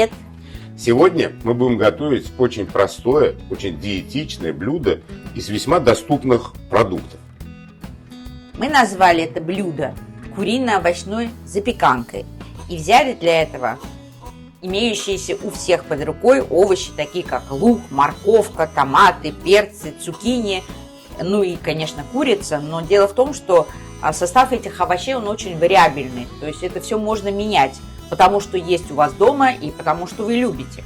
Привет! Сегодня мы будем готовить очень простое, очень диетичное блюдо из весьма доступных продуктов. Мы назвали это блюдо курино-овощной запеканкой и взяли для этого имеющиеся у всех под рукой овощи, такие как лук, морковка, томаты, перцы, цукини, ну и, конечно, курица. Но дело в том, что состав этих овощей, он очень вариабельный, то есть это все можно менять, потому что есть у вас дома и потому что вы любите.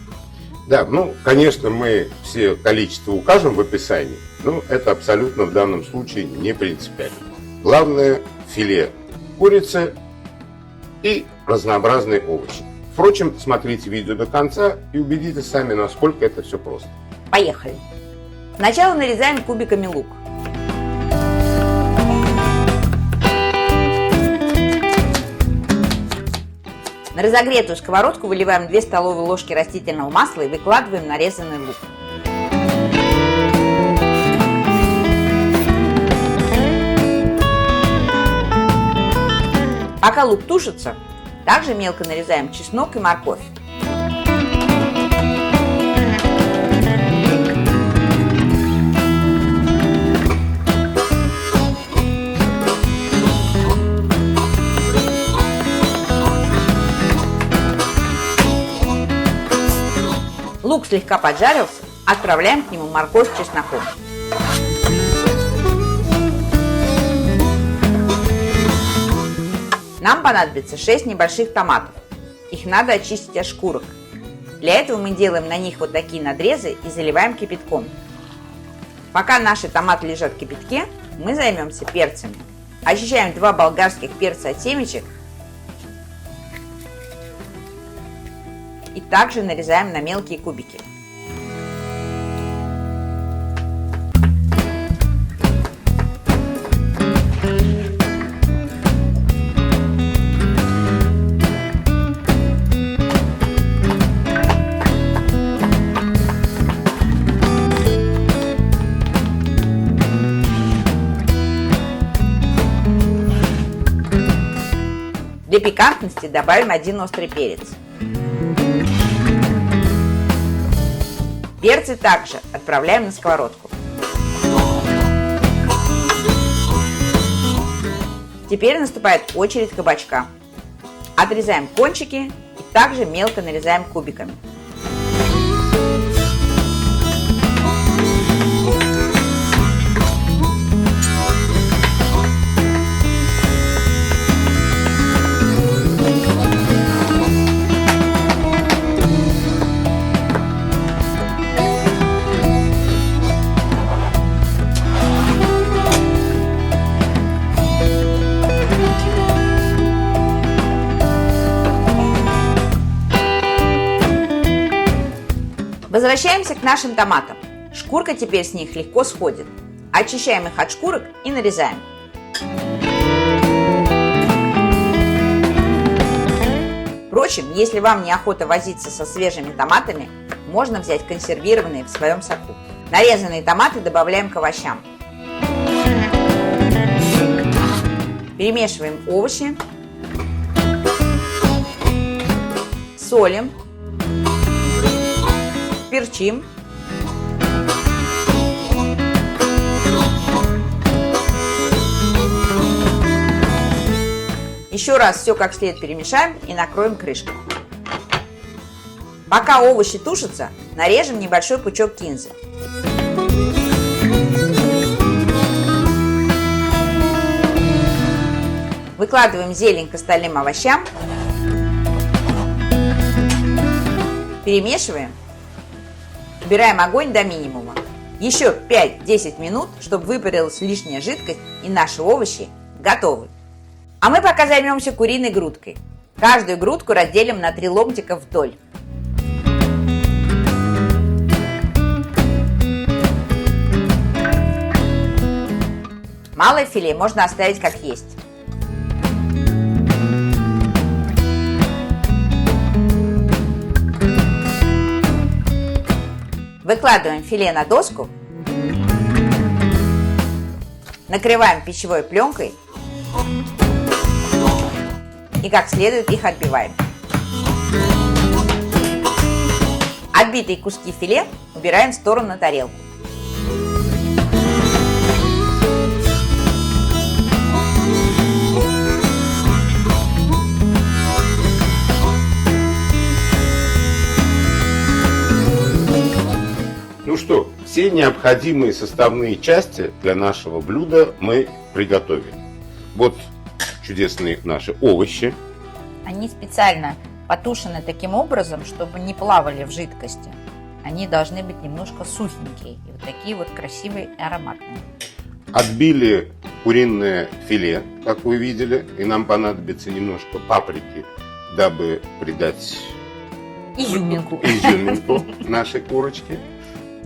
Да, конечно, мы все количество укажем в описании, но это абсолютно в данном случае не принципиально. Главное – филе курицы и разнообразные овощи. Впрочем, смотрите видео до конца и убедитесь сами, насколько это все просто. Поехали! Сначала нарезаем кубиками лук. На разогретую сковородку выливаем 2 столовые ложки растительного масла и выкладываем нарезанный лук. Пока лук тушится, также мелко нарезаем чеснок и морковь. Лук слегка поджарился, отправляем к нему морковь с чесноком. Нам понадобится 6 небольших томатов. Их надо очистить от шкурок. Для этого мы делаем на них вот такие надрезы и заливаем кипятком. Пока наши томаты лежат в кипятке, мы займемся перцами. Очищаем 2 болгарских перца от семечек и также нарезаем на мелкие кубики. Для пикантности добавим 1 острый перец. Перцы также отправляем на сковородку. Теперь наступает очередь кабачка. Отрезаем кончики и также мелко нарезаем кубиками. Возвращаемся к нашим томатам. Шкурка теперь с них легко сходит. Очищаем их от шкурок и нарезаем. Впрочем, если вам неохота возиться со свежими томатами, можно взять консервированные в своем соку. Нарезанные томаты добавляем к овощам. Перемешиваем овощи, солим, перчим. Еще раз все как следует перемешаем и накроем крышкой. Пока овощи тушатся, нарежем небольшой пучок кинзы. Выкладываем зелень к остальным овощам. Перемешиваем. Убираем огонь до минимума. Еще 5-10 минут, чтобы выпарилась лишняя жидкость, и наши овощи готовы. А мы пока займемся куриной грудкой. Каждую грудку разделим на 3 ломтика вдоль. Малое филе можно оставить как есть. Выкладываем филе на доску, накрываем пищевой пленкой и как следует их отбиваем. Отбитые куски филе убираем в сторону на тарелку. Ну что, все необходимые составные части для нашего блюда мы приготовили. Вот чудесные наши овощи. Они специально потушены таким образом, чтобы не плавали в жидкости. Они должны быть немножко сухенькие. И вот такие вот красивые и ароматные. Отбили куриное филе, как вы видели. И нам понадобится немножко паприки, дабы придать Изюминку. изюминку нашей курочке.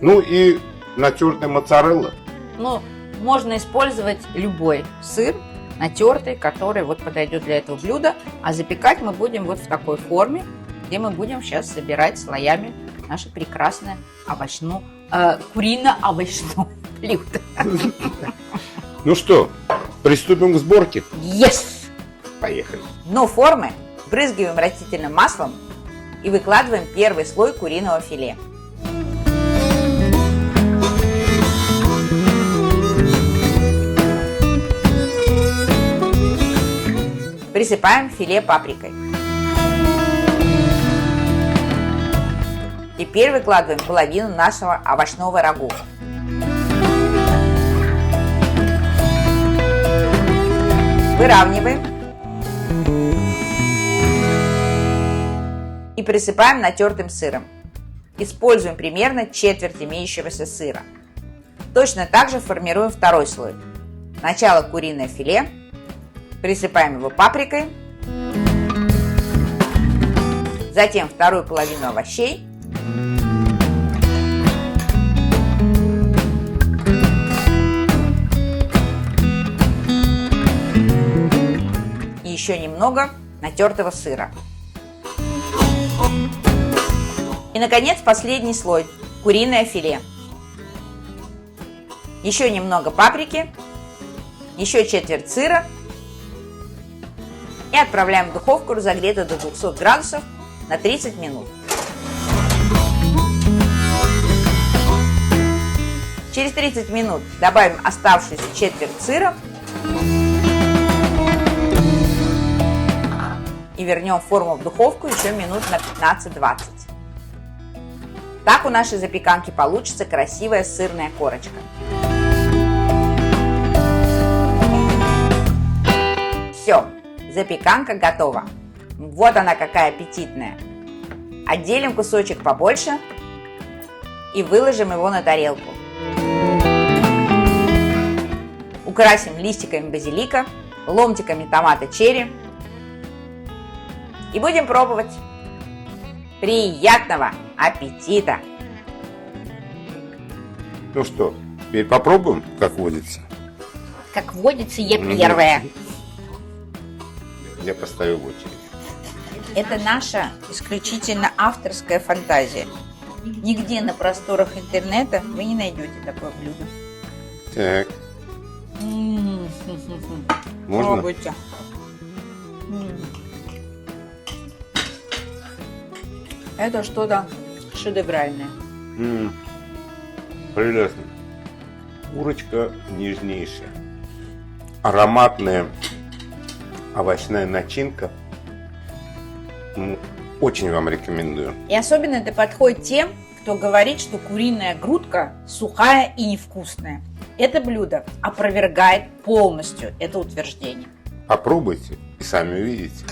Ну и натертая моцарелла. Ну, можно использовать любой сыр натертый, который вот подойдет для этого блюда. А запекать мы будем вот в такой форме, где мы будем сейчас собирать слоями наше прекрасное курино-овощное блюдо. Ну что, приступим к сборке? Yes! Поехали. Дно формы брызгиваем растительным маслом и выкладываем первый слой куриного филе. Присыпаем филе паприкой. Теперь выкладываем половину нашего овощного рагу. Выравниваем. И присыпаем натертым сыром. Используем примерно четверть имеющегося сыра. Точно так же формируем второй слой. Сначала куриное филе. Присыпаем его паприкой. Затем вторую половину овощей. И еще немного натертого сыра. И, наконец, последний слой – куриное филе. Еще немного паприки. Еще четверть сыра. И отправляем в духовку, разогретую до 200 градусов, на 30 минут. Через 30 минут добавим оставшуюся четверть сыра и вернем форму в духовку еще минут на 15-20. Так у нашей запеканки получится красивая сырная корочка. Все. Запеканка готова. Вот она какая аппетитная. Отделим кусочек побольше и выложим его на тарелку. Украсим листиками базилика, ломтиками томата черри. И будем пробовать. Приятного аппетита! Ну что, теперь попробуем, как водится. Как водится, я первая. Я поставил в очередь. Это наша исключительно авторская фантазия. Нигде на просторах интернета вы не найдете такое блюдо. Так. Можно? Пробуйте. Это что-то шедевральное. Прелестно. Курочка нежнейшая. Ароматная овощная начинка. Очень вам рекомендую. И особенно это подходит тем, кто говорит, что куриная грудка сухая и невкусная. Это блюдо опровергает полностью это утверждение. Попробуйте и сами увидите.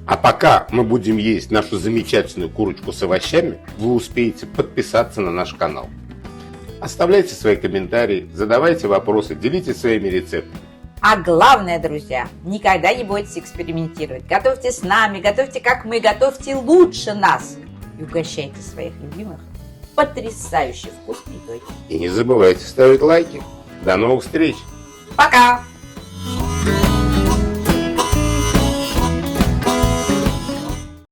А пока мы будем есть нашу замечательную курочку с овощами, вы успеете подписаться на наш канал. Оставляйте свои комментарии, задавайте вопросы, делитесь своими рецептами. А главное, друзья, никогда не бойтесь экспериментировать. Готовьте с нами, готовьте как мы, готовьте лучше нас. И угощайте своих любимых потрясающе вкусной едой. И не забывайте ставить лайки. До новых встреч! Пока!